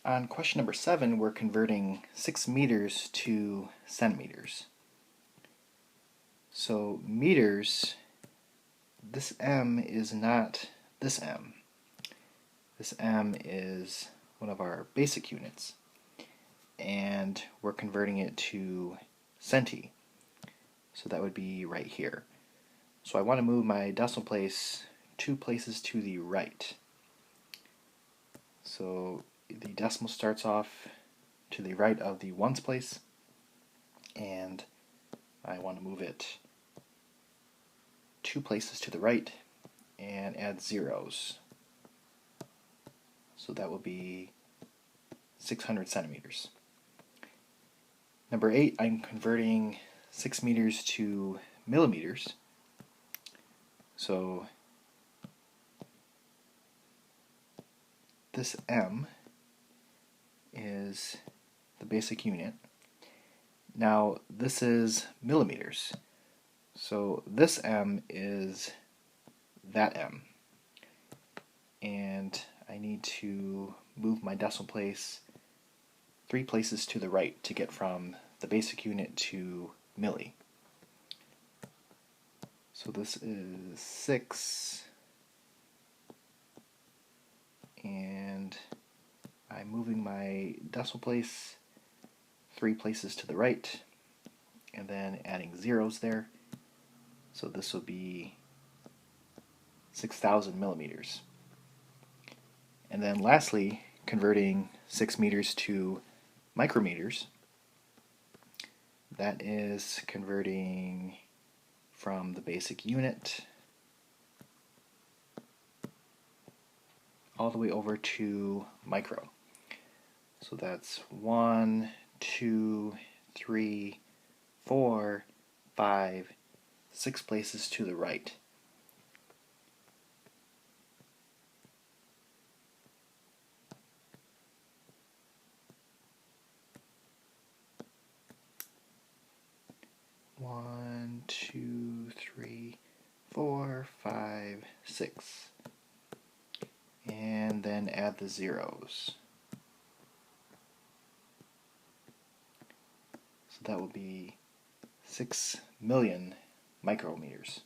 On question number 7, we're converting 6 meters to centimeters. So meters, this M is not this M. This M is one of our basic units, and we're converting it to centi. So that would be right here. So I want to move my decimal place 2 places to the right. So the decimal starts off to the right of the ones place, and I want to move it 2 places to the right and add zeros. So that will be 600 centimeters. Number 8, I'm converting 6 meters to millimeters. So this M is the basic unit. Now this is millimeters. So this M is that M. And I need to move my decimal place 3 places to the right to get from the basic unit to milli. So this is 6, and I'm moving my decimal place 3 places to the right, and then adding zeros there. So this will be 6,000 millimeters. And then lastly, converting 6 meters to micrometers. That is converting from the basic unit all the way over to micro. So that's 1, 2, 3, 4, 5, 6 places to the right. One, 2, 3, 4, 5, 6. And then add the zeros. So that will be 6 million micrometers.